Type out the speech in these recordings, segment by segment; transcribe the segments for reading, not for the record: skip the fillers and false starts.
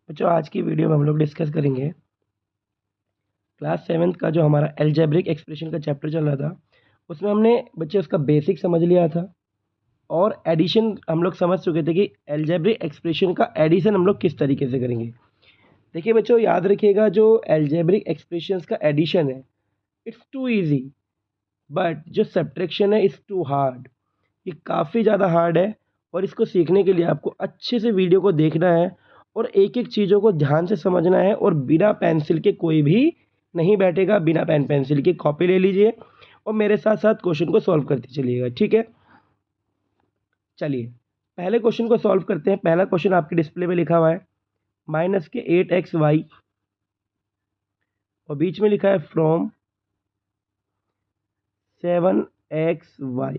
बच्चों आज की वीडियो में हम लोग डिस्कस करेंगे क्लास 7th का जो हमारा अलजेब्रिक एक्सप्रेशन का चैप्टर चल रहा था। उसमें हमने बच्चे उसका बेसिक समझ लिया था और एडिशन हम लोग समझ चुके थे कि अलजेब्रिक एक्सप्रेशन का एडिशन हम लोग किस तरीके से करेंगे। देखिए बच्चों याद रखिएगा, जो अलजेब्रिक एक्सप्रेशंस का एडिशन है इट्स टू इजी, बट जो सब्ट्रैक्शन है इट्स टू हार्ड। ये काफ़ी ज़्यादा हार्ड है और इसको सीखने के लिए आपको अच्छे से वीडियो को देखना है और एक एक चीज़ों को ध्यान से समझना है। और बिना पेंसिल के कोई भी नहीं बैठेगा, बिना पेन पेंसिल की कॉपी ले लीजिए और मेरे साथ साथ क्वेश्चन को सॉल्व करते चलिएगा, ठीक है। चलिए पहले क्वेश्चन को सॉल्व करते हैं। पहला क्वेश्चन आपके डिस्प्ले पे लिखा हुआ है माइनस के 8xy और बीच में लिखा है फ्रॉम 7xy।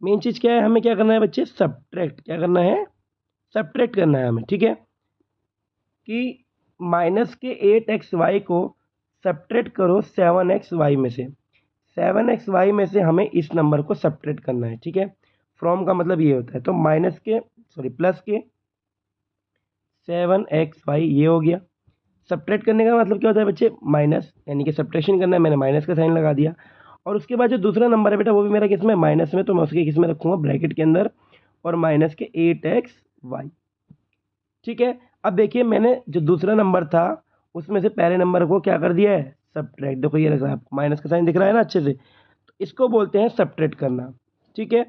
मेन चीज़ क्या है, हमें क्या करना है बच्चे, सब्ट्रैक्ट। क्या करना है, सब्ट्रैक्ट करना है हमें, ठीक है। कि माइनस के 8xy को सब्ट्रैक्ट करो 7xy में से। 7xy में से हमें इस नंबर को सब्ट्रैक्ट करना है, ठीक है। फ्रॉम का मतलब ये होता है, तो प्लस के 7xy ये हो गया। सब्ट्रैक्ट करने का मतलब क्या होता है बच्चे, माइनस, यानी कि सब्ट्रैक्शन करना है, मैंने माइनस का साइन लगा दिया। और उसके बाद जो दूसरा नंबर है बेटा वो भी मेरा किस में, माइनस में, तो मैं उसके किस में रखूँगा, ब्रैकेट के अंदर, और माइनस के 8xy, ठीक है। अब देखिए मैंने जो दूसरा नंबर था उसमें से पहले नंबर को क्या कर दिया है, सब्ट्रैक्ट। देखो ये रहा, आपको माइनस का साइन दिख रहा है ना अच्छे से, तो इसको बोलते हैं सब्ट्रैक्ट करना, ठीक है।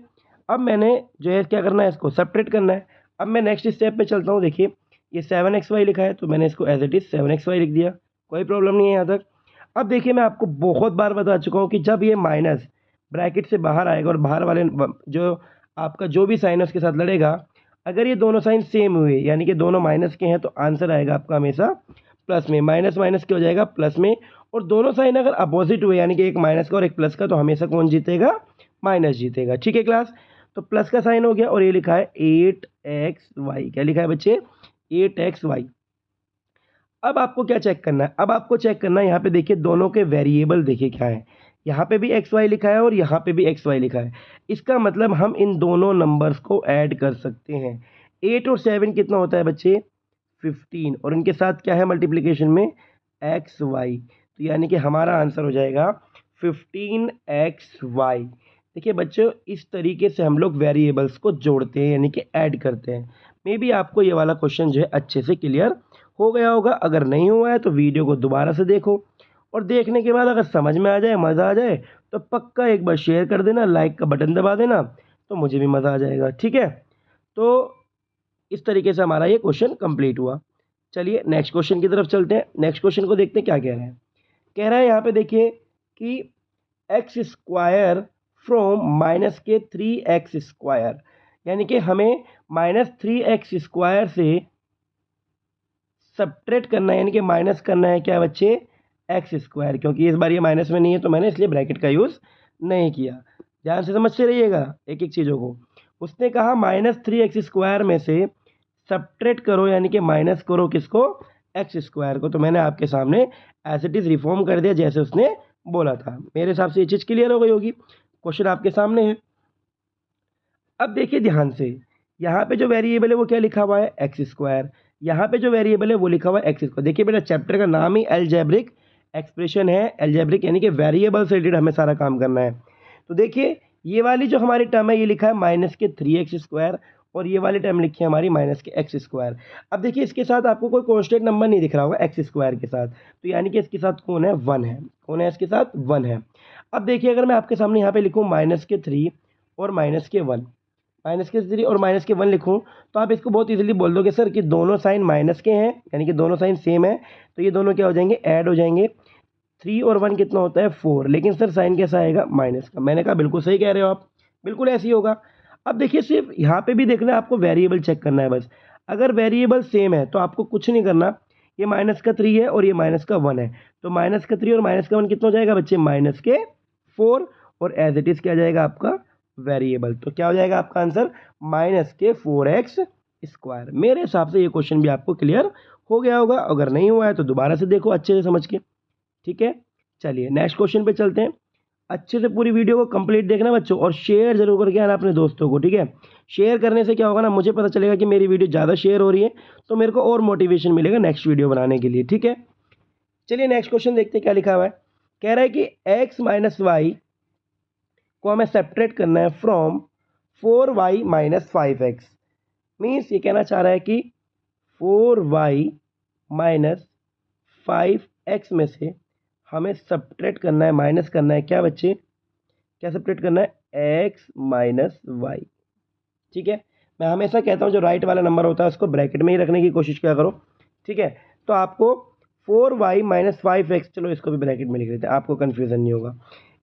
अब मैंने जो है क्या करना है, इसको सब्ट्रैक्ट करना है। अब मैं नेक्स्ट स्टेप पे चलता हूँ। देखिए ये 7xy लिखा है तो मैंने इसको एज इट इज़ 7xy लिख दिया, कोई प्रॉब्लम नहीं है यहाँ तक। अब देखिए मैं आपको बहुत बार बता चुका हूँ कि जब ये माइनस ब्रैकेट से बाहर आएगा और बाहर वाले जो आपका जो भी साइन है उसके साथ लड़ेगा, अगर ये दोनों साइन सेम हुए यानी कि दोनों माइनस के हैं तो आंसर आएगा आपका हमेशा प्लस में। माइनस माइनस क्या हो जाएगा, प्लस में। और दोनों साइन अगर अपोजिट हुए यानी कि एक माइनस का और एक प्लस का, तो हमेशा कौन जीतेगा, माइनस जीतेगा, ठीक है क्लास। तो प्लस का साइन हो गया और ये लिखा है 8xy। क्या लिखा है बच्चे, 8xy। अब आपको क्या चेक करना है, अब आपको चेक करना है यहाँ पे देखिए दोनों के वेरिएबल देखिए क्या है। यहाँ पे भी xy लिखा है और यहाँ पे भी xy लिखा है। इसका मतलब हम इन दोनों नंबर्स को ऐड कर सकते हैं। 8 और 7 कितना होता है बच्चे, 15, और इनके साथ क्या है मल्टीप्लिकेशन में, xy। तो यानी कि हमारा आंसर हो जाएगा 15xy। देखिए बच्चों इस तरीके से हम लोग वेरिएबल्स को जोड़ते हैं यानी कि ऐड करते हैं। मे बी आपको ये वाला क्वेश्चन जो है अच्छे से क्लियर हो गया होगा। अगर नहीं हुआ है तो वीडियो को दोबारा से देखो और देखने के बाद अगर समझ में आ जाए, मज़ा आ जाए, तो पक्का एक बार शेयर कर देना, लाइक का बटन दबा देना, तो मुझे भी मज़ा आ जाएगा, ठीक है। तो इस तरीके से हमारा ये क्वेश्चन कंप्लीट हुआ। चलिए नेक्स्ट क्वेश्चन की तरफ चलते हैं। नेक्स्ट क्वेश्चन को देखते हैं क्या कह रहे हैं। कह रहा है यहाँ पे देखिए कि एक्स स्क्वायर फ्रॉम माइनस के 3x², यानी कि हमें -3x² से सब्ट्रैक्ट करना है, यानी कि माइनस करना है क्या बच्चे, x²। क्योंकि इस बार ये माइनस में नहीं है तो मैंने इसलिए ब्रैकेट का यूज़ नहीं किया। ध्यान से समझते रहिएगा एक एक चीज़ों को। उसने कहा -3x² में से सब्ट्रैक्ट करो, यानी कि माइनस करो किसको, x² को। तो मैंने आपके सामने एज इट इज़ रिफॉर्म कर दिया जैसे उसने बोला था। मेरे हिसाब से ये चीज़ क्लियर हो गई होगी। क्वेश्चन आपके सामने है। अब देखिए ध्यान से, यहाँ पे जो वेरिएबल है वो क्या लिखा हुआ है, x²। यहाँ पे जो वेरिएबल है वो लिखा हुआ है x²। देखिए मेरा चैप्टर का नाम ही अलजेब्रिक एक्सप्रेशन है। अलजेब्रिक यानी कि वेरिएबल से रिलेटेड हमें सारा काम करना है। तो देखिए ये वाली जो हमारी टर्म है ये लिखा है -3x², और ये वाली टर्म लिखी है हमारी -x²। अब देखिए इसके साथ आपको कोई कॉन्स्टेंट नंबर नहीं दिख रहा होगा x² के साथ, तो यानी कि इसके साथ कौन है, 1 है। कौन है इसके साथ, 1 है। अब देखिए अगर मैं आपके सामने यहाँ पे लिखूँ -3 और -1, -3 और -1 लिखूँ, तो आप इसको बहुत इजीली बोल दोगे सर कि दोनों साइन माइनस के हैं, यानी कि दोनों साइन सेम है, तो ये दोनों क्या हो जाएंगे, ऐड हो जाएंगे। 3 और 1 कितना होता है, 4। लेकिन सर साइन कैसा आएगा, माइनस का। मैंने कहा बिल्कुल सही कह रहे हो आप, बिल्कुल ऐसे ही होगा। अब देखिए सिर्फ यहाँ पे भी देखना है, आपको वेरिएबल चेक करना है बस। अगर वेरिएबल सेम है तो आपको कुछ नहीं करना। ये -3 है और ये -1 है, तो -3 और -1 कितना हो जाएगा बच्चे, -4, और एज इट इज़ क्या जाएगा आपका वेरिएबल। तो क्या हो जाएगा आपका आंसर, -4x²। मेरे हिसाब से ये क्वेश्चन भी आपको क्लियर हो गया होगा। अगर नहीं हुआ है तो दोबारा से देखो अच्छे से समझ के, ठीक है। चलिए नेक्स्ट क्वेश्चन पे चलते हैं। अच्छे से पूरी वीडियो को कंप्लीट देखना बच्चों, और शेयर जरूर करके आना अपने दोस्तों को, ठीक है। शेयर करने से क्या होगा ना, मुझे पता चलेगा कि मेरी वीडियो ज़्यादा शेयर हो रही है, तो मेरे को और मोटिवेशन मिलेगा नेक्स्ट वीडियो बनाने के लिए, ठीक है। चलिए नेक्स्ट क्वेश्चन देखते हैं क्या लिखा हुआ है। कह रहा है कि x माइनस वाई को हमें सेपरेट करना है from 4y minus 5x। Means ये कहना चाह रहा है कि 4y माइनस 5x में से हमें सब्ट्रैक्ट करना है, माइनस करना है क्या बच्चे, क्या सब्ट्रैक्ट करना है, x माइनस वाई, ठीक है। मैं हमेशा कहता हूँ जो राइट वाला नंबर होता है उसको ब्रैकेट में ही रखने की कोशिश किया करो, ठीक है। तो आपको 4y माइनस 5x, चलो इसको भी ब्रैकेट में लिख लेते हैं, आपको कन्फ्यूज़न नहीं होगा।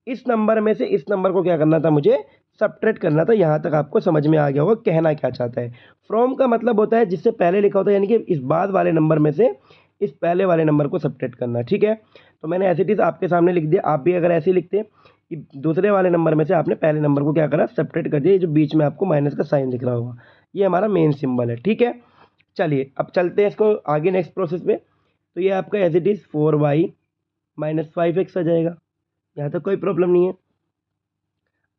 इस नंबर में से इस नंबर को क्या करना था, मुझे सब्ट्रैक्ट करना था। यहाँ तक आपको समझ में आ गया होगा कहना क्या चाहता है। फ्रॉम का मतलब होता है जिससे पहले लिखा होता है, यानी कि इस बाद वाले नंबर में से इस पहले वाले नंबर को सब्ट्रैक्ट करना, ठीक है। तो मैंने एज इट इज़ आपके सामने लिख दिया, आप भी अगर ऐसे ही लिखते कि दूसरे वाले नंबर में से आपने पहले नंबर को क्या करा, सब्ट्रैक्ट कर दिया। ये जो बीच में आपको माइनस का साइन दिख रहा होगा, ये हमारा मेन सिंबल है, ठीक है। चलिए अब चलते हैं इसको आगे नेक्स्ट प्रोसेस पे। तो ये आपका as it is 4y minus 5x आ जाएगा, यहाँ तक कोई प्रॉब्लम नहीं है।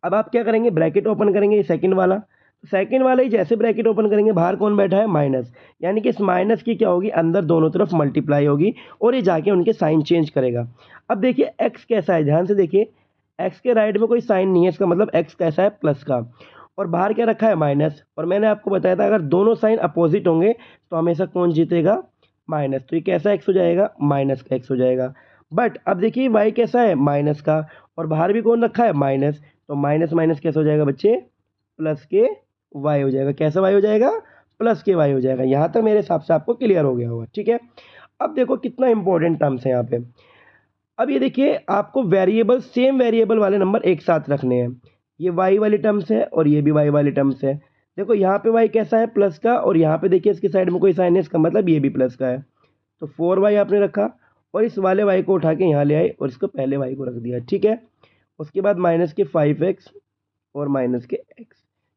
अब आप क्या करेंगे, ब्रैकेट ओपन करेंगे, ये सेकंड वाला, सेकंड वाला ही जैसे ब्रैकेट ओपन करेंगे, बाहर कौन बैठा है, माइनस, यानी कि इस माइनस की क्या होगी, अंदर दोनों तरफ मल्टीप्लाई होगी और ये जाके उनके साइन चेंज करेगा। अब देखिए x कैसा है, ध्यान से देखिए, x के राइट में कोई साइन नहीं है, इसका मतलब x कैसा है, प्लस का, और बाहर क्या रखा है, माइनस। और मैंने आपको बताया था अगर दोनों साइन अपोजिट होंगे तो हमेशा कौन जीतेगा, माइनस। तो ये कैसा x हो जाएगा, माइनस का x हो जाएगा। बट अब देखिए y कैसा है, माइनस का, और बाहर भी कौन रखा है, माइनस। तो माइनस माइनस कैसे हो जाएगा बच्चे, प्लस के y हो जाएगा। कैसा y हो जाएगा, प्लस के y हो जाएगा। यहाँ तक मेरे हिसाब से आपको क्लियर हो गया होगा, ठीक है। अब देखो कितना इंपॉर्टेंट टर्म्स है यहाँ पे। अब ये देखिए आपको वेरिएबल, सेम वेरिएबल वाले नंबर एक साथ रखने हैं। ये y वाली टर्म्स है और ये भी y वाली टर्म्स है। देखो यहाँ पे y कैसा है, प्लस का, और यहाँ पे देखिए इसके साइड में कोई साइन है, इसका मतलब ये भी प्लस का है। तो 4y आपने रखा और इस वाले y को उठा के यहाँ ले आए और इसको पहले y को रख दिया, ठीक है। उसके बाद माइनस के 5x और माइनस के x।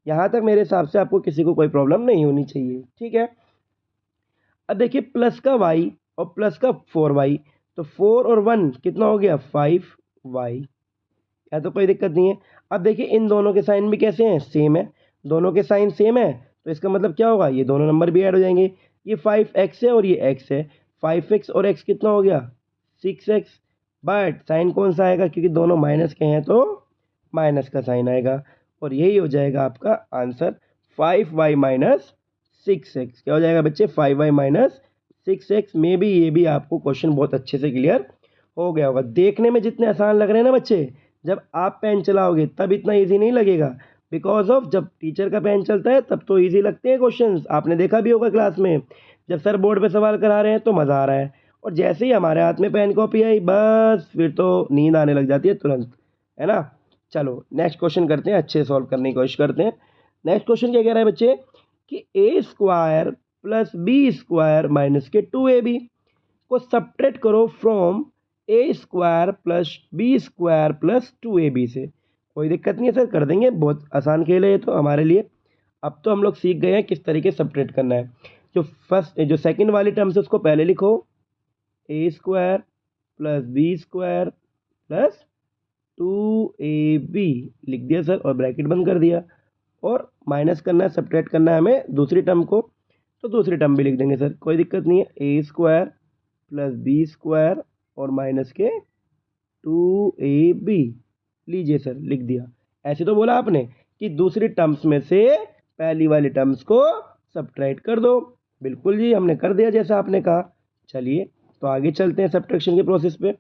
यहाँ तक मेरे हिसाब से आपको किसी को कोई प्रॉब्लम नहीं होनी चाहिए, ठीक है। अब देखिए प्लस का y और प्लस का 4y, तो 4 और 1 कितना हो गया, 5y, या तो कोई दिक्कत नहीं है। अब देखिए इन दोनों के साइन भी कैसे हैं, सेम है, दोनों के साइन सेम है, तो इसका मतलब क्या होगा, ये दोनों नंबर भी ऐड हो जाएंगे। ये 5x है और ये x है, 5x और x कितना हो गया, 6x। बट साइन कौन सा आएगा, क्योंकि दोनों माइनस के हैं तो माइनस का साइन आएगा, और यही हो जाएगा आपका आंसर 5y माइनस 6x। क्या हो जाएगा बच्चे, 5y माइनस 6x। में भी ये भी आपको क्वेश्चन बहुत अच्छे से क्लियर हो गया होगा। देखने में जितने आसान लग रहे हैं ना बच्चे, जब आप पेन चलाओगे तब इतना इजी नहीं लगेगा, बिकॉज ऑफ जब टीचर का पेन चलता है तब तो इजी लगते हैं क्वेश्चंस। आपने देखा भी होगा क्लास में, जब सर बोर्ड पे सवाल करा रहे हैं तो मज़ा आ रहा है, और जैसे ही हमारे हाथ में पेन कॉपी आई बस फिर तो नींद आने लग जाती है तुरंत, है ना। चलो नेक्स्ट क्वेश्चन करते हैं, अच्छे से सॉल्व करने की कोशिश करते हैं। नेक्स्ट क्वेश्चन क्या कह रहा है बच्चे कि A square plus B square minus के 2ab को सब्ट्रैक्ट करो from A square plus B square plus 2ab से। कोई दिक्कत नहीं है सर, कर देंगे, बहुत आसान खेल है ये तो हमारे लिए। अब तो हम लोग सीख गए हैं किस तरीके से सब्ट्रैक्ट करना है। जो सेकंड वाली टर्म है उसको पहले लिखो, A square plus B square plus 2ab लिख दिया सर, और ब्रैकेट बंद कर दिया, और माइनस करना है, सब्ट्रैक्ट करना है हमें दूसरी टर्म को, तो दूसरी टर्म भी लिख देंगे सर, कोई दिक्कत नहीं है। ए स्क्वायर प्लस बी स्क्वायर और माइनस के 2ab, लीजिए सर लिख दिया। ऐसे तो बोला आपने कि दूसरी टर्म्स में से पहली वाली टर्म्स को सब्ट्रैक्ट कर दो, बिल्कुल जी हमने कर दिया जैसा आपने कहा। चलिए तो आगे चलते हैं सब्ट्रैक्शन के प्रोसेस पे।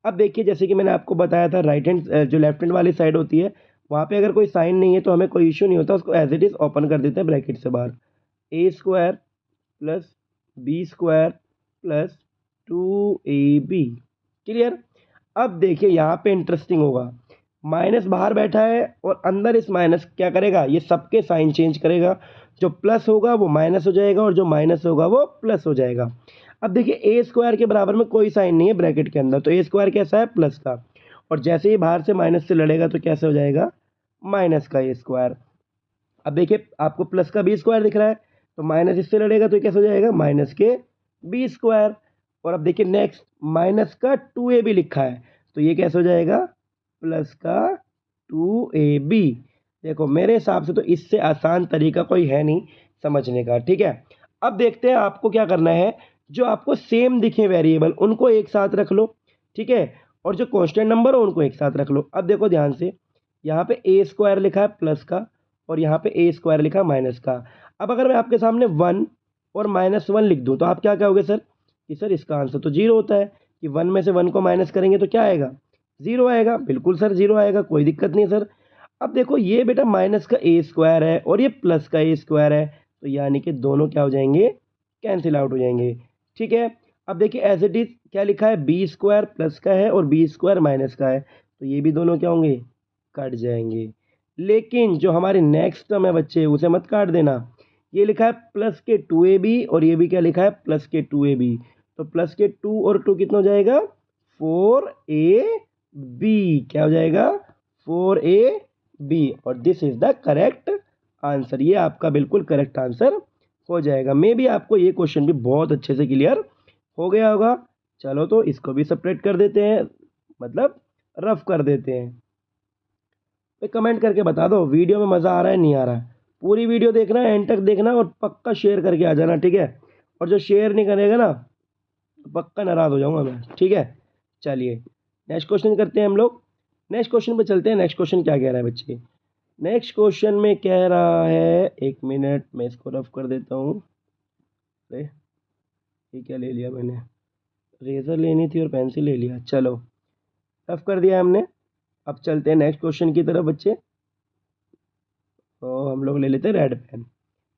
अब देखिए जैसे कि मैंने आपको बताया था, राइट हैंड जो लेफ्ट हैंड वाली साइड होती है वहाँ पे अगर कोई साइन नहीं है तो हमें कोई इशू नहीं होता, उसको एज इट इज़ ओपन कर देते हैं ब्रैकेट से बाहर। A square plus B square plus 2ab, clear. अब देखिए यहाँ पे इंटरेस्टिंग होगा, माइनस बाहर बैठा है और अंदर इस माइनस क्या करेगा, ये सबके साइन चेंज करेगा। जो प्लस होगा वो माइनस हो जाएगा और जो माइनस होगा वो प्लस हो जाएगा। अब देखिए ए स्क्वायर के बराबर में कोई साइन नहीं है ब्रैकेट के अंदर, तो ए स्क्वायर कैसा है, प्लस का, और जैसे ही बाहर से माइनस से लड़ेगा तो कैसे हो जाएगा, माइनस का ए स्क्वायर। अब देखिए आपको प्लस का बी स्क्वायर दिख रहा है, तो माइनस इससे लड़ेगा तो कैसे हो जाएगा, माइनस के बी स्क्वायर। और अब देखिए नेक्स्ट माइनस का 2ab लिखा है, तो ये कैसे हो जाएगा, प्लस का 2ab। देखो मेरे हिसाब से तो इससे आसान तरीका कोई है नहीं समझने का, ठीक है। अब देखते हैं आपको क्या करना है, जो आपको सेम दिखे वेरिएबल उनको एक साथ रख लो, ठीक है, और जो कांस्टेंट नंबर हो उनको एक साथ रख लो। अब देखो ध्यान से, यहाँ पे ए स्क्वायर लिखा है प्लस का और यहाँ पे ए स्क्वायर लिखा है माइनस का। अब अगर मैं आपके सामने 1 और -1 लिख दूँ तो आप क्या कहोगे सर कि सर इसका आंसर तो 0 होता है, कि 1 में से 1 को माइनस करेंगे तो क्या आएगा, 0 आएगा। बिल्कुल सर 0 आएगा, कोई दिक्कत नहीं सर। अब देखो ये बेटा माइनस का ए स्क्वायर है और ये प्लस का ए स्क्वायर है, तो यानी कि दोनों क्या हो जाएंगे, कैंसिल आउट हो जाएंगे, ठीक है। अब देखिए एज इट इज क्या लिखा है, बी स्क्वायर प्लस का है और बी स्क्वायर माइनस का है, तो ये भी दोनों क्या होंगे, कट जाएंगे। लेकिन जो हमारी नेक्स्ट टर्म है बच्चे उसे मत काट देना, ये लिखा है प्लस के 2ab और ये भी क्या लिखा है प्लस के 2ab, तो प्लस के 2 और 2 कितना हो जाएगा, 4ab, क्या हो जाएगा 4ab, और this is the correct answer. ये आपका बिल्कुल करेक्ट आंसर हो जाएगा। मे भी आपको ये क्वेश्चन भी बहुत अच्छे से क्लियर हो गया होगा। चलो तो इसको भी सेपरेट कर देते हैं, मतलब रफ कर देते हैं। तो कमेंट करके बता दो वीडियो में मज़ा आ रहा है नहीं आ रहा है। पूरी वीडियो देखना है, एंड तक देखना और पक्का शेयर करके आ जाना, ठीक है। और जो शेयर नहीं करेगा ना तो पक्का नाराज़ हो जाऊंगा मैं, ठीक है। चलिए नेक्स्ट क्वेश्चन करते हैं हम लोग, नेक्स्ट क्वेश्चन पे चलते हैं। नेक्स्ट क्वेश्चन क्या कह रहा है बच्चे, नेक्स्ट क्वेश्चन में कह रहा है, एक मिनट मैं इसको रफ कर देता हूँ। अरे ये क्या ले लिया मैंने, रेज़र लेनी थी और पेंसिल ले लिया, चलो रफ कर दिया हमने। अब चलते हैं नेक्स्ट क्वेश्चन की तरफ बच्चे, तो हम लोग ले लेते हैं रेड पेन।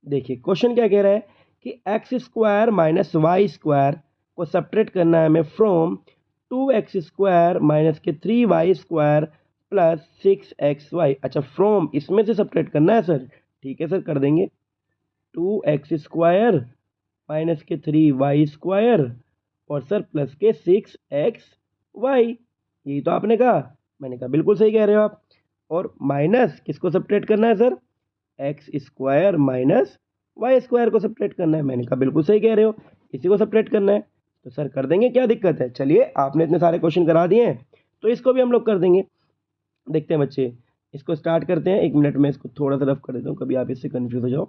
देखिए क्वेश्चन क्या कह रहा है कि x square minus y square को सब्ट्रैक्ट करना है हमें फ्रॉम 2x स्क्वायर माइनस के 3y स्क्वायर प्लस 6xy। अच्छा फ्रॉम इसमें से सब्ट्रैक्ट करना है सर, ठीक है सर कर देंगे। 2x स्क्वायर माइनस के 3y स्क्वायर और सर प्लस के 6xy, यही तो आपने कहा। मैंने कहा बिल्कुल सही कह रहे हो आप। और माइनस किसको सब्ट्रैक्ट करना है sir, x square minus y square को सब्ट्रैक्ट करना है। मैंने कहा बिल्कुल सही कह रहे हो, इसी को सब्ट्रैक्ट करना है, तो सर कर देंगे, क्या दिक्कत है। चलिए आपने इतने सारे क्वेश्चन करा दिए हैं तो इसको भी हम लोग कर देंगे। देखते हैं बच्चे, इसको स्टार्ट करते हैं। एक मिनट में इसको थोड़ा सा रफ कर देता हूँ, कभी आप इससे कन्फ्यूज हो जाओ,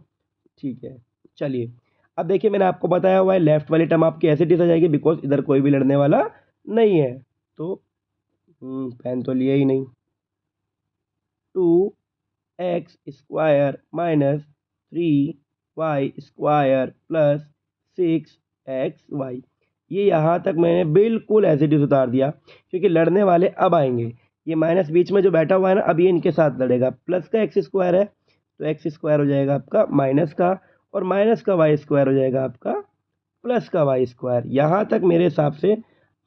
ठीक है। चलिए अब देखिए मैंने आपको बताया हुआ है लेफ्ट वाली टर्म आपकी ऐसे डिस आ जाएगी बिकॉज इधर कोई भी लड़ने वाला नहीं है। तो पेन तो लिया ही नहीं, 2x square minus 3y square plus 6xy, ये यहाँ तक मैंने बिल्कुल एज इट इज उतार दिया, क्योंकि लड़ने वाले अब आएंगे। ये माइनस बीच में जो बैठा हुआ है ना, अब ये इनके साथ लड़ेगा। प्लस का एक्स स्क्वायर है तो एक्स स्क्वायर हो जाएगा आपका माइनस का, और माइनस का वाई स्क्वायर हो जाएगा आपका प्लस का वाई स्क्वायर। यहाँ तक मेरे हिसाब से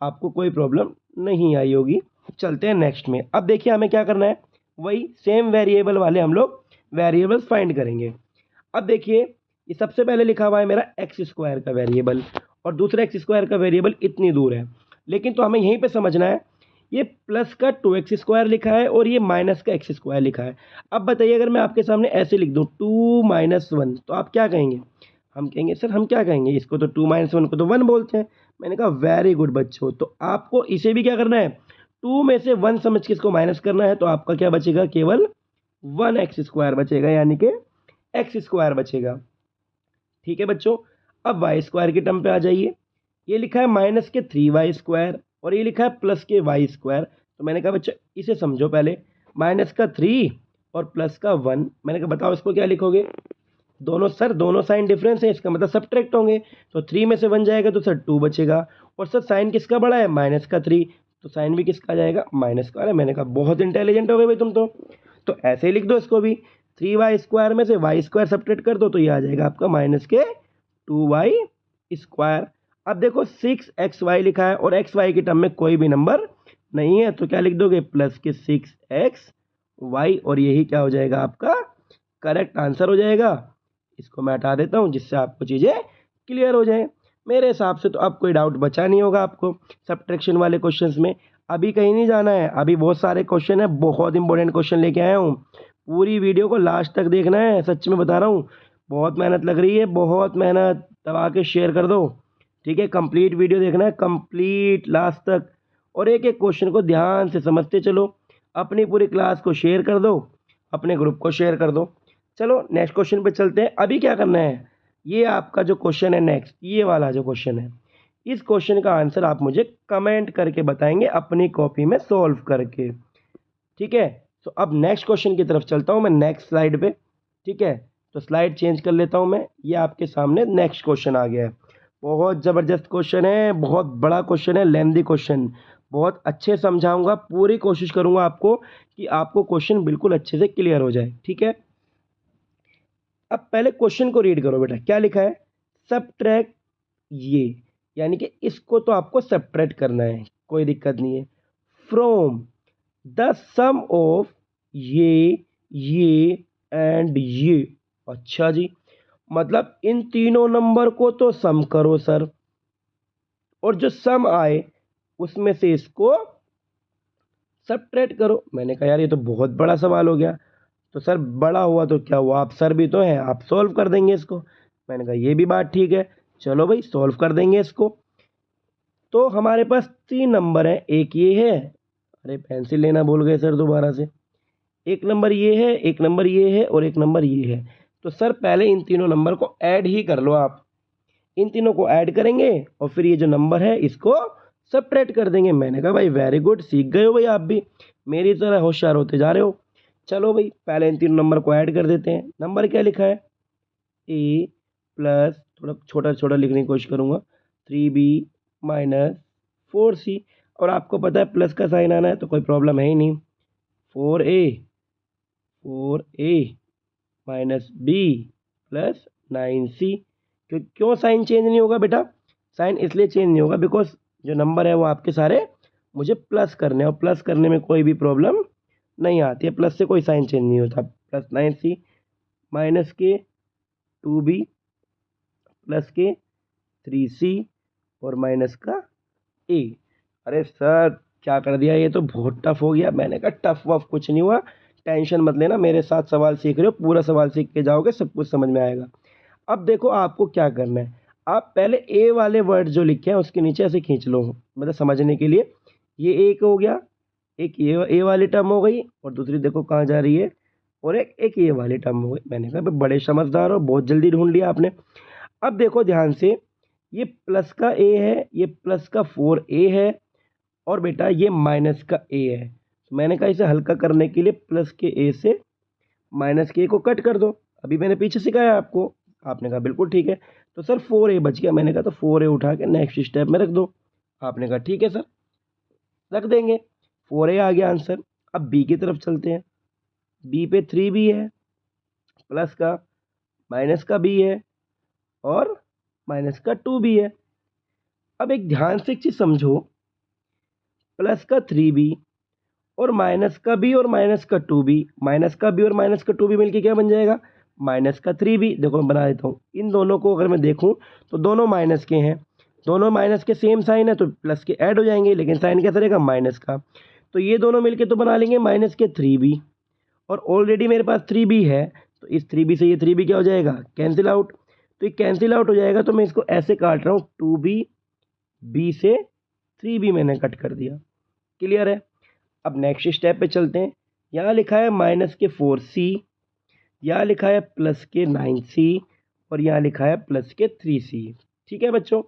आपको कोई प्रॉब्लम नहीं आई होगी। चलते हैं नेक्स्ट में। अब देखिए हमें क्या करना है, वही सेम वेरिएबल वाले हम लोग वेरिएबल्स फाइंड करेंगे। अब देखिए ये सबसे पहले लिखा हुआ है मेरा एक्स स्क्वायर का वेरिएबल और दूसरा एक्स स्क्वायर का वेरिएबल इतनी दूर है, लेकिन तो हमें यहीं पे समझना है ये प्लस का 2x स्क्वायर लिखा है और ये माइनस का एक्स स्क्वायर लिखा है। अब बताइए अगर मैं आपके सामने ऐसे लिख दूँ 2 - 1 तो आप क्या कहेंगे, हम कहेंगे सर हम क्या कहेंगे, इसको तो 2 - 1 को तो 1 बोलते हैं। मैंने कहा वेरी गुड बच्चों, तो आपको इसे भी क्या करना है, 2 में से 1 समझ के इसको माइनस करना है, तो आपका क्या बचेगा, केवल 1x स्क्वायर बचेगा, यानी कि एक्स स्क्वायर बचेगा। ठीक है बच्चों, अब वाई स्क्वायर की टर्म पे आ जाइए। ये लिखा है माइनस के 3y स्क्वायर और ये लिखा है प्लस के वाई स्क्वायर। तो मैंने कहा बच्चों इसे समझो पहले, माइनस का 3 और प्लस का 1। मैंने कहा बताओ इसको क्या लिखोगे, दोनों सर दोनों साइन डिफरेंस है, इसका मतलब सब्ट्रैक्ट होंगे, तो 3 में से 1 जाएगा तो सर 2 बचेगा। और सर साइन किसका बड़ा है, माइनस का 3, तो साइन भी किसका जाएगा, माइनस का। अरे मैंने कहा बहुत इंटेलिजेंट हो गए भाई तुम तो ऐसे ही लिख दो इसको भी, 3y स्क्वायर में से वाई स्क्वायर सब्ट्रैक्ट कर दो तो ये आ जाएगा आपका माइनस के 2y स्क्वायर। अब देखो 6xy लिखा है और xy की टर्म में कोई भी नंबर नहीं है, तो क्या लिख दोगे, प्लस के 6xy, और यही क्या हो जाएगा आपका करेक्ट आंसर हो जाएगा। इसको मैं हटा देता हूँ जिससे आपको चीज़ें क्लियर हो जाए। मेरे हिसाब से तो अब कोई डाउट बचा नहीं होगा आपको सब्ट्रैक्शन वाले क्वेश्चंस में। अभी कहीं नहीं जाना है, अभी बहुत सारे क्वेश्चन है, बहुत इंपॉर्टेंट क्वेश्चन लेके आया हूँ। पूरी वीडियो को लास्ट तक देखना है, सच में बता रहा हूँ, बहुत मेहनत लग रही है, बहुत मेहनत, दबा के शेयर कर दो, ठीक है। कंप्लीट वीडियो देखना है, कंप्लीट लास्ट तक, और एक एक क्वेश्चन को ध्यान से समझते चलो। अपनी पूरी क्लास को शेयर कर दो, अपने ग्रुप को शेयर कर दो। चलो नेक्स्ट क्वेश्चन पे चलते हैं। अभी क्या करना है, ये आपका जो क्वेश्चन है नेक्स्ट, ये वाला जो क्वेश्चन है, इस क्वेश्चन का आंसर आप मुझे कमेंट करके बताएंगे अपनी कॉपी में सॉल्व करके। ठीक है, तो अब नेक्स्ट क्वेश्चन की तरफ चलता हूँ मैं नेक्स्ट स्लाइड पे। ठीक है, तो स्लाइड चेंज कर लेता हूँ मैं। ये आपके सामने नेक्स्ट क्वेश्चन आ गया है। बहुत ज़बरदस्त क्वेश्चन है, बहुत बड़ा क्वेश्चन है, लेंथी क्वेश्चन, बहुत अच्छे समझाऊंगा, पूरी कोशिश करूंगा आपको कि आपको क्वेश्चन बिल्कुल अच्छे से क्लियर हो जाए। ठीक है, अब पहले क्वेश्चन को रीड करो बेटा, क्या लिखा है, सबट्रैक्ट ये, यानी कि इसको तो आपको सबट्रैक्ट करना है, कोई दिक्कत नहीं है, फ्रॉम द सम ऑफ ये एंड ये। अच्छा जी, मतलब इन तीनों नंबर को तो सम करो सर, और जो सम आए उसमें से इसको सबट्रैक्ट करो। मैंने कहा यार ये तो बहुत बड़ा सवाल हो गया। तो सर बड़ा हुआ तो क्या हुआ, आप सर भी तो हैं, आप सॉल्व कर देंगे इसको। मैंने कहा ये भी बात ठीक है, चलो भाई सॉल्व कर देंगे इसको। तो हमारे पास 3 नंबर हैं, एक ये है, अरे पेंसिल लेना भूल गए सर दोबारा से, एक नंबर ये है, एक नंबर ये है, और एक नंबर ये है। तो सर पहले इन तीनों नंबर को ऐड ही कर लो आप, इन तीनों को ऐड करेंगे और फिर ये जो नंबर है इसको सबट्रैक्ट कर देंगे। मैंने कहा भाई वेरी गुड, सीख गए हो भाई, आप भी मेरी तरह होशियार होते जा रहे हो। चलो भाई पहले इन तीनों नंबर को ऐड कर देते हैं। नंबर क्या लिखा है, ए प्लस, थोड़ा छोटा छोटा लिखने की कोशिश करूँगा, 3b माइनस 4c, और आपको पता है प्लस का साइन आना है तो कोई प्रॉब्लम है ही नहीं। 4a minus b plus 9c। क्यों साइन चेंज नहीं होगा बेटा, साइन इसलिए चेंज नहीं होगा बिकॉज जो नंबर है वो आपके सारे मुझे प्लस करने हैं, और प्लस करने में कोई भी प्रॉब्लम नहीं आती है, प्लस से कोई साइन चेंज नहीं होता। प्लस 9c माइनस के 2b प्लस के 3c और माइनस का a। अरे सर क्या कर दिया, ये तो बहुत टफ हो गया। मैंने कहा टफ वफ कुछ नहीं हुआ, टेंशन मत लेना, मेरे साथ सवाल सीख रहे हो, पूरा सवाल सीख के जाओगे, सब कुछ समझ में आएगा। अब देखो आपको क्या करना है, आप पहले ए वाले वर्ड जो लिखे हैं उसके नीचे ऐसे खींच लो, मतलब समझने के लिए। ये एक हो गया, एक ए वाली टर्म हो गई, और दूसरी देखो कहाँ जा रही है, और एक ये वाली टर्म हो गई। मैंने कहा भाई बड़े समझदार हो, बहुत जल्दी ढूंढ लिया आपने। अब देखो ध्यान से, ये प्लस का ए है, ये प्लस का 4a है, और बेटा ये माइनस का a है। तो मैंने कहा इसे हल्का करने के लिए प्लस के a से माइनस के a को कट कर दो। अभी मैंने पीछे सिखाया आपको, आपने कहा बिल्कुल ठीक है। तो सर 4a बच गया, मैंने कहा तो 4a उठा के नेक्स्ट स्टेप में रख दो। आपने कहा ठीक है सर, रख देंगे, 4a आ गया आंसर। अब b की तरफ चलते हैं। b पे 3b है, प्लस का माइनस का b है, और माइनस का 2b है। अब एक ध्यान से एक चीज़ समझो, प्लस का 3b और माइनस का b और माइनस का 2b, माइनस का b और माइनस का 2b मिलके क्या बन जाएगा, माइनस का 3b। देखो मैं बना देता हूँ, इन दोनों को अगर मैं देखूँ तो दोनों माइनस के हैं, दोनों माइनस के सेम साइन है तो प्लस के ऐड हो जाएंगे, लेकिन साइन कैसा रहेगा, माइनस का। तो ये दोनों मिलके तो बना लेंगे माइनस के 3b, और ऑलरेडी मेरे पास 3b है, तो इस 3b से ये 3b क्या हो जाएगा, कैंसिल आउट। तो ये कैंसिल आउट हो जाएगा, तो मैं इसको ऐसे काट रहा हूँ, 2b, b से 3b मैंने कट कर दिया। क्लियर है। अब नेक्स्ट स्टेप पे चलते हैं। यहाँ लिखा है माइनस के 4c, यहाँ लिखा है प्लस के 9c, और यहाँ लिखा है प्लस के 3c। ठीक है बच्चों,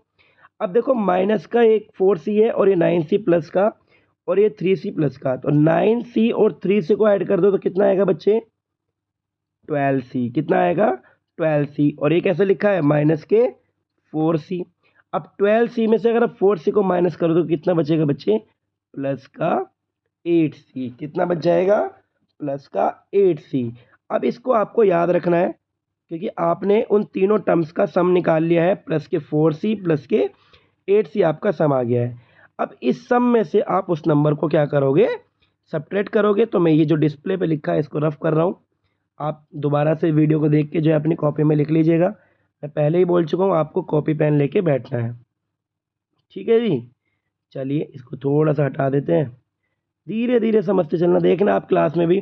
अब देखो माइनस का एक 4c है, और ये 9c प्लस का, और ये 3c प्लस का, तो 9c और 3c को ऐड कर दो तो कितना आएगा बच्चे, 12c। कितना आएगा, 12c। और ये कैसे लिखा है, माइनस के 4c। अब 12c में से अगर आप 4c को माइनस करो तो कितना बचेगा बच्चे, प्लस का 8c। कितना बच जाएगा, प्लस का 8c। अब इसको आपको याद रखना है, क्योंकि आपने उन तीनों टर्म्स का सम निकाल लिया है, प्लस के 4c प्लस के 8c आपका सम आ गया है। अब इस सम में से आप उस नंबर को क्या करोगे, सबट्रैक्ट करोगे। तो मैं ये जो डिस्प्ले पे लिखा है इसको रफ कर रहा हूँ, आप दोबारा से वीडियो को देख के जो है अपनी कॉपी में लिख लीजिएगा। मैं पहले ही बोल चुका हूँ आपको कॉपी पेन लेके बैठना है। ठीक है जी, चलिए इसको थोड़ा सा हटा देते हैं, धीरे धीरे समझते चलना। देखना आप क्लास में भी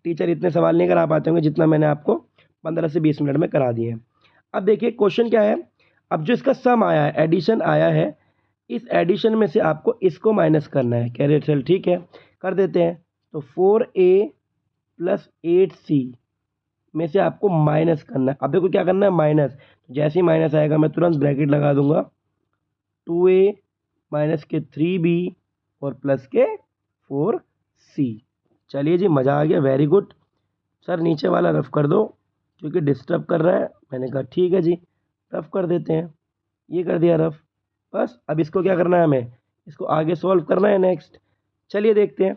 टीचर इतने सवाल नहीं करा पाते होंगे जितना मैंने आपको 15 से 20 मिनट में करा दिए हैं। अब देखिए क्वेश्चन क्या है, अब जो इसका सम आया है, एडिशन आया है, इस एडिशन में से आपको इसको माइनस करना है। कह रहे चल ठीक है कर देते हैं। तो 4a प्लस 8c में से आपको माइनस करना है। अब देखो क्या करना है, माइनस, जैसे ही माइनस आएगा मैं तुरंत ब्रैकेट लगा दूंगा, 2a माइनस के 3b और प्लस के 4c। चलिए जी, मज़ा आ गया, वेरी गुड। सर नीचे वाला रफ कर दो क्योंकि डिस्टर्ब कर रहा है। मैंने कहा ठीक है जी, रफ कर देते हैं। ये कर दिया रफ। बस अब इसको क्या करना है, हमें इसको आगे सॉल्व करना है नेक्स्ट। चलिए देखते हैं।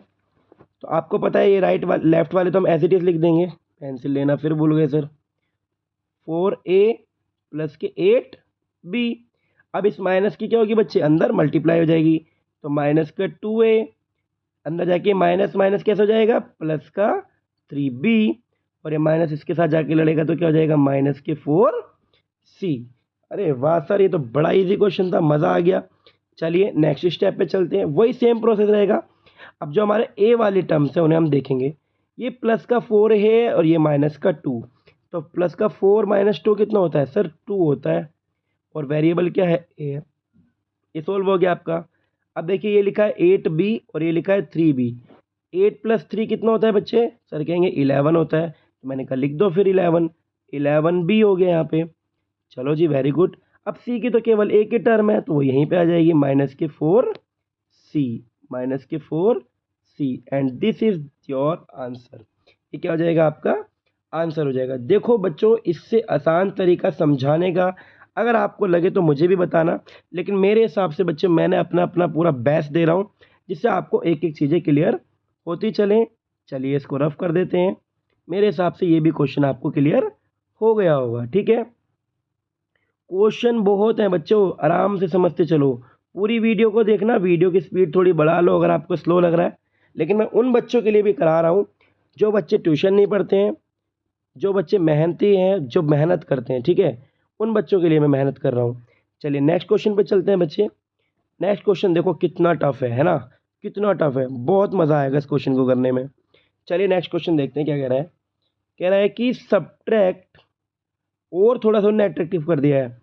तो आपको पता है ये राइट वाले लेफ्ट वाले तो हम एज इट इज लिख देंगे। पेंसिल लेना फिर भूल गए सर। 4a प्लस के 8b। अब इस माइनस की क्या होगी बच्चे, अंदर मल्टीप्लाई हो जाएगी, तो माइनस का 2a अंदर जाके माइनस माइनस कैसे हो जाएगा, प्लस का 3b, और ये माइनस इसके साथ जाके लड़ेगा तो क्या हो जाएगा, माइनस के 4c। अरे वाह सर, ये तो बड़ा इजी क्वेश्चन था, मज़ा आ गया। चलिए नेक्स्ट स्टेप पे चलते हैं, वही सेम प्रोसेस रहेगा। अब जो हमारे ए वाली टर्म्स है उन्हें हम देखेंगे। ये प्लस का 4 है और ये माइनस का 2, तो प्लस का 4 माइनस 2 कितना होता है सर, 2 होता है, और वेरिएबल क्या है, ए। ये सोल्व हो गया आपका। अब देखिए ये लिखा है 8b और ये लिखा है 3b। 8 प्लस 3 कितना होता है बच्चे, सर कहेंगे 11 होता है, तो मैंने कहा लिख दो फिर 11b हो गया यहाँ पे। चलो जी वेरी गुड। अब c की तो केवल एक ही टर्म है तो वो यहीं पे आ जाएगी, माइनस के 4c, माइनस के 4c, and this is your answer. ये क्या हो जाएगा, आपका आंसर हो जाएगा। देखो बच्चों, इससे आसान तरीका समझाने का अगर आपको लगे तो मुझे भी बताना, लेकिन मेरे हिसाब से बच्चे मैंने अपना अपना पूरा बेस्ट दे रहा हूँ जिससे आपको एक एक चीज़ें क्लियर होती चलें। चलिए इसको रफ कर देते हैं। मेरे हिसाब से ये भी क्वेश्चन आपको क्लियर हो गया होगा, ठीक है। क्वेश्चन बहुत हैं बच्चों, आराम से समझते चलो। पूरी वीडियो को देखना, वीडियो की स्पीड थोड़ी बढ़ा लो अगर आपको स्लो लग रहा है, लेकिन मैं उन बच्चों के लिए भी करा रहा हूँ जो बच्चे ट्यूशन नहीं पढ़ते हैं, जो बच्चे मेहनती हैं, जो मेहनत करते हैं, ठीक है, उन बच्चों के लिए मैं मेहनत कर रहा हूँ। चलिए नेक्स्ट क्वेश्चन पे चलते हैं बच्चे। नेक्स्ट क्वेश्चन देखो कितना टफ है ना, कितना टफ है, बहुत मज़ा आएगा इस क्वेश्चन को करने में। चलिए नेक्स्ट क्वेश्चन देखते हैं क्या कह रहा है। कह रहा है कि सब्ट्रैक्ट, और थोड़ा सा उन्होंने अट्रैक्टिव कर दिया है,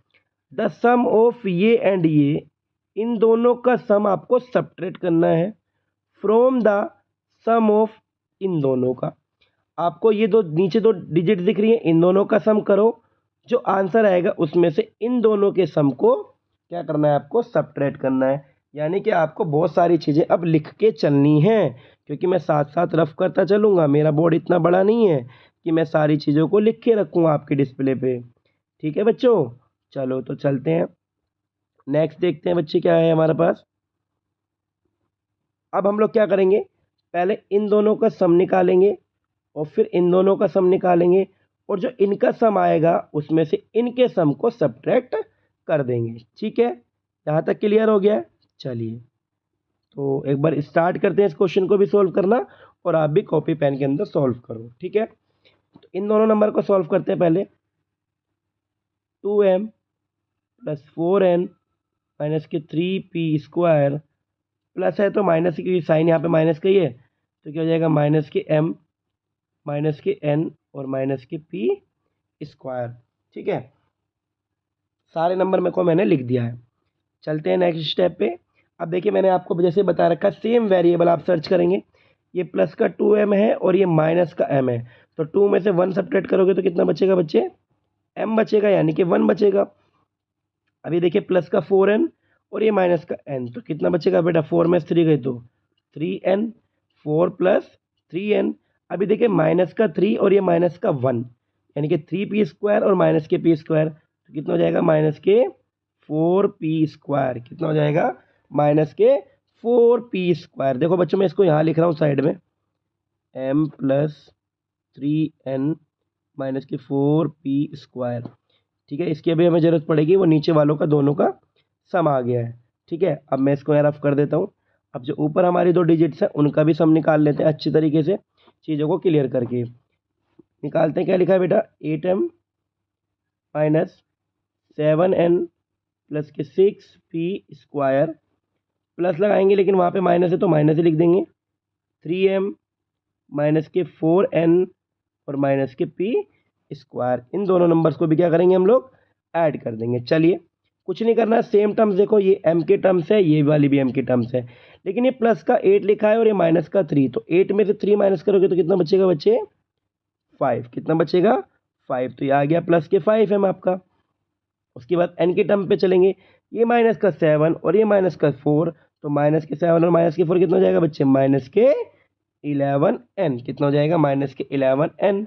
द सम ऑफ ये एंड ये, इन दोनों का सम आपको सब्ट्रैक्ट करना है फ्रॉम द सम ऑफ इन दोनों का। आपको ये दो नीचे दो डिजिट दिख रही है, इन दोनों का सम करो, जो आंसर आएगा उसमें से इन दोनों के सम को क्या करना है, आपको सब्ट्रैक्ट करना है। यानी कि आपको बहुत सारी चीज़ें अब लिख के चलनी हैं, क्योंकि मैं साथ साथ रफ करता चलूँगा, मेरा बोर्ड इतना बड़ा नहीं है कि मैं सारी चीज़ों को लिख के रखूँ आपके डिस्प्ले पे, ठीक है बच्चों। चलो तो चलते हैं नेक्स्ट, देखते हैं बच्चे क्या है हमारे पास। अब हम लोग क्या करेंगे, पहले इन दोनों का सम निकालेंगे और फिर इन दोनों का सम निकालेंगे, और जो इनका सम आएगा उसमें से इनके सम को सब्ट्रैक्ट कर देंगे, ठीक है। यहाँ तक क्लियर हो गया। चलिए तो एक बार स्टार्ट करते हैं इस क्वेश्चन को भी सॉल्व करना, और आप भी कॉपी पेन के अंदर सॉल्व करो, ठीक है। तो इन दोनों नंबर को सॉल्व करते हैं पहले। 2m प्लस 4n माइनस के 3p स्क्वायर, प्लस है तो माइनस की साइन यहाँ पे माइनस का ही है, तो क्या हो जाएगा, माइनस के m माइनस के n और माइनस के p स्क्वायर, ठीक है। सारे नंबर मेरे को मैंने लिख दिया है। चलते हैं नेक्स्ट स्टेप पे। अब देखिए मैंने आपको जैसे बता रखा, सेम वेरिएबल आप सर्च करेंगे। ये प्लस का 2m है और ये माइनस का m है, तो 2 में से 1 सब्ट्रैक्ट करोगे तो कितना बचेगा बच्चे, m बचेगा, यानी कि 1 बचेगा। अभी देखिए प्लस का 4n और ये माइनस का n, तो कितना बचेगा बेटा, 4 में से 3 गई तो 3n, 4 प्लस 3n। अभी देखिए माइनस का 3 और ये माइनस का 1, यानी कि 3p स्क्वायर और माइनस के p स्क्वायर, तो कितना हो जाएगा, माइनस के 4p स्क्वायर, कितना हो जाएगा, माइनस के 4p स्क्वायर। देखो बच्चों मैं इसको यहाँ लिख रहा हूँ साइड में, m प्लस 3n माइनस के 4p स्क्वायर, ठीक है। इसकी अभी हमें ज़रूरत पड़ेगी, वो नीचे वालों का दोनों का सम आ गया है, ठीक है। अब मैं इसको यहाँ रफ कर देता हूँ। अब जो ऊपर हमारी दो डिजिट्स हैं उनका भी सम निकाल लेते हैं अच्छी तरीके से, चीज़ों को क्लियर करके निकालते हैं। क्या लिखा है बेटा, 8m माइनस 7n प्लस के 6p स्क्वायर, प्लस लगाएंगे लेकिन वहाँ पे माइनस है तो माइनस ही लिख देंगे, 3m माइनस के 4n और माइनस के p स्क्वायर। इन दोनों नंबर्स को भी क्या करेंगे हम लोग, ऐड कर देंगे। चलिए कुछ नहीं करना, सेम टर्म्स देखो, ये m के टर्म्स है, ये वाली भी m के टर्म्स है, लेकिन ये प्लस का 8 लिखा है और ये माइनस का 3, तो 8 में से 3 माइनस करोगे तो कितना बचेगा बच्चे? 5। कितना बचेगा? 5। तो ये आ गया प्लस के 5 एम आपका। उसके बाद एन के टर्म पे चलेंगे, ये माइनस का 7 और ये माइनस का 4, तो माइनस के 7 और माइनस के 4 कितना हो जाएगा बच्चे? माइनस के 11 एन। कितना हो जाएगा? माइनस के 11 एन।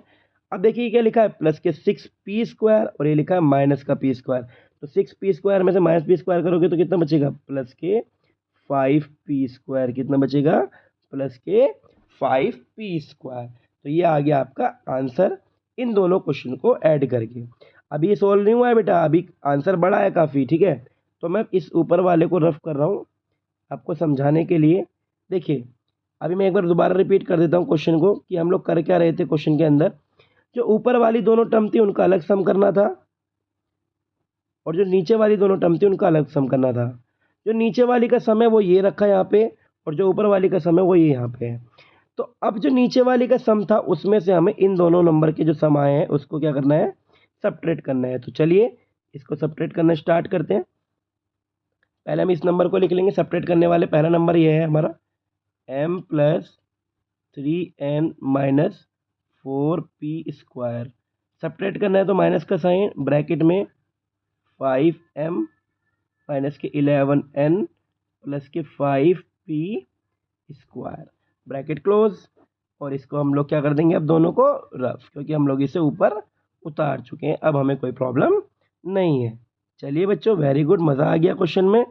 अब देखिए क्या लिखा है, प्लस के 6 पी स्क्वायर और ये लिखा है माइनस का पी स्क्वायर, तो 6 पी स्क्वायर में से माइनस पी स्क्वायर करोगे तो कितना बचेगा? प्लस के 5 पी स्क्वायर। कितना बचेगा? प्लस के 5 पी स्क्वायर। तो ये आ गया आपका आंसर इन दोनों क्वेश्चन को ऐड करके। अभी ये सोल्व नहीं हुआ है बेटा, अभी आंसर बड़ा है काफ़ी, ठीक है। तो मैं इस ऊपर वाले को रफ कर रहा हूँ आपको समझाने के लिए। देखिए अभी मैं एक बार दोबारा रिपीट कर देता हूँ क्वेश्चन को कि हम लोग कर क्या रहे थे क्वेश्चन के अंदर। जो ऊपर वाली दोनों टर्म थी उनका अलग सम करना था और जो नीचे वाली दोनों टर्म थी उनका अलग सम करना था। जो नीचे वाली का सम है वो ये रखा है यहाँ पे और जो ऊपर वाली का सम है वो ये यहाँ पे है। तो अब जो नीचे वाली का सम था उसमें से हमें इन दोनों नंबर के जो सम आए हैं उसको क्या करना है? सब्ट्रैक्ट करना है। तो चलिए इसको सब्ट्रैक्ट करना स्टार्ट करते हैं। पहले हम इस नंबर को लिख लेंगे सब्ट्रैक्ट करने वाले। पहला नंबर ये है हमारा m plus 3n minus 4p square. Subtract करना है तो माइनस का साइन, ब्रैकेट में 5m माइनस के 11n प्लस के 5p स्क्वायर, ब्रैकेट क्लोज। और इसको हम लोग क्या कर देंगे अब दोनों को रफ, क्योंकि हम लोग इसे ऊपर उतार चुके हैं, अब हमें कोई प्रॉब्लम नहीं है। चलिए बच्चों वेरी गुड, मज़ा आ गया क्वेश्चन में।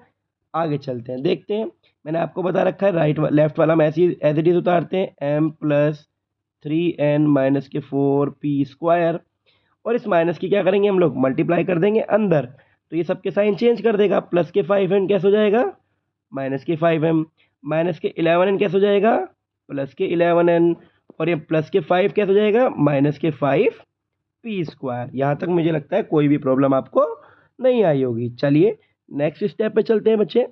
आगे चलते हैं, देखते हैं। मैंने आपको बता रखा है राइट लेफ्ट वाला हम ऐसे एज इट इज उतारते हैं, m प्लस 3n माइनस के 4p स्क्वायर। और इस माइनस की क्या करेंगे हम लोग? मल्टीप्लाई कर देंगे अंदर, तो ये सबके साइन चेंज कर देगा। प्लस के 5n कैसे हो जाएगा? माइनस के 5m। माइनस के 11n कैसे हो जाएगा? प्लस के 11n। और ये प्लस के 5 कैसे हो जाएगा? माइनस के 5p स्क्वायर। यहाँ तक मुझे लगता है कोई भी प्रॉब्लम आपको नहीं आई होगी। चलिए नेक्स्ट स्टेप पे चलते हैं बच्चे।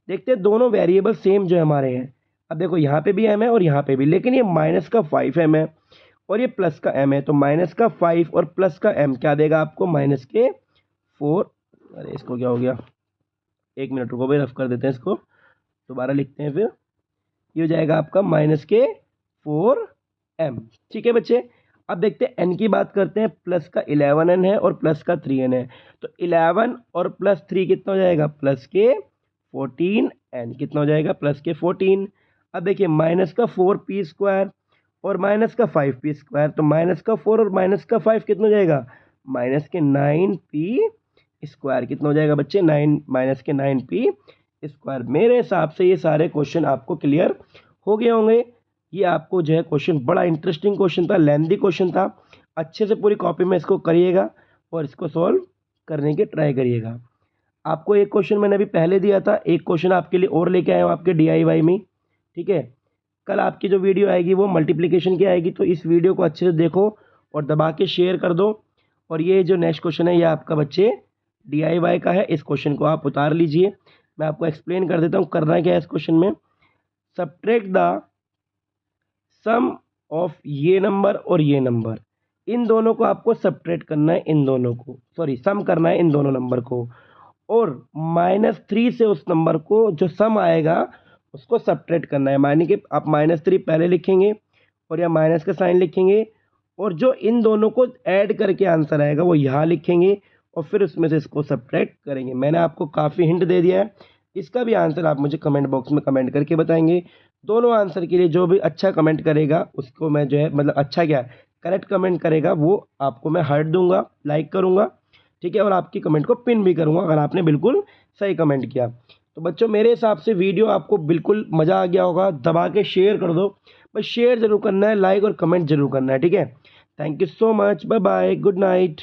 देखते हैं दोनों वेरिएबल सेम जो हमारे हैं। अब देखो यहाँ पे भी m है और यहाँ पे भी, लेकिन ये माइनस का 5m है और ये प्लस का m है। तो माइनस का 5 और प्लस का m क्या देगा आपको? माइनस के 4। अरे इसको क्या हो गया, एक मिनट रुको भाई, रफ कर देते हैं इसको, दोबारा लिखते हैं फिर। ये हो जाएगा आपका माइनस के 4m। ठीक है बच्चे, अब देखते हैं n की बात करते हैं। प्लस का 11n है और प्लस का 3n है, तो 11 और प्लस 3 कितना हो जाएगा? प्लस के 14n। कितना हो जाएगा? प्लस के 14। अब देखिए माइनस का 4p स्क्वायर और माइनस का 5p स्क्वायर, तो माइनस का 4 और माइनस का 5 कितना हो जाएगा? माइनस के 9p स्क्वायर। कितना हो जाएगा बच्चे? 9 माइनस के 9p स्क्वायर। मेरे हिसाब से ये सारे क्वेश्चन आपको क्लियर हो गए होंगे। ये आपको जो है क्वेश्चन बड़ा इंटरेस्टिंग क्वेश्चन था, लेंथी क्वेश्चन था। अच्छे से पूरी कॉपी में इसको करिएगा और इसको सॉल्व करने की ट्राई करिएगा। आपको एक क्वेश्चन मैंने अभी पहले दिया था, एक क्वेश्चन आपके लिए और लेके आया हूँ आपके DIY में, ठीक है। कल आपकी जो वीडियो आएगी वो मल्टीप्लिकेशन की आएगी, तो इस वीडियो को अच्छे से देखो और दबा के शेयर कर दो। और ये जो नेक्स्ट क्वेश्चन है ये आपका बच्चे DIY का है, इस क्वेश्चन को आप उतार लीजिए। मैं आपको एक्सप्लेन कर देता हूँ करना क्या है इस क्वेश्चन में। सब्ट्रैक्ट द सम ऑफ ये नंबर और ये नंबर, इन दोनों को आपको सब्ट्रैक्ट करना है, इन दोनों को सॉरी सम करना है इन दोनों नंबर को, और -3 से उस नंबर को जो सम आएगा उसको सब्ट्रैक्ट करना है। मानिए कि आप -3 पहले लिखेंगे और या माइनस का साइन लिखेंगे और जो इन दोनों को ऐड करके आंसर आएगा वो यहाँ लिखेंगे और फिर उसमें से इसको सब्ट्रैक्ट करेंगे। मैंने आपको काफ़ी हिंट दे दिया है, इसका भी आंसर आप मुझे कमेंट बॉक्स में कमेंट करके बताएंगे। दोनों आंसर के लिए जो भी अच्छा कमेंट करेगा उसको मैं जो है मतलब अच्छा क्या करेक्ट कमेंट करेगा वो आपको मैं हार्ट दूंगा, लाइक करूँगा, ठीक है। और आपकी कमेंट को पिन भी करूँगा अगर आपने बिल्कुल सही कमेंट किया। तो बच्चों मेरे हिसाब से वीडियो आपको बिल्कुल मज़ा आ गया होगा, दबा के शेयर कर दो, बस शेयर ज़रूर करना है, लाइक और कमेंट ज़रूर करना है, ठीक है। Thank you so much, bye bye, good night.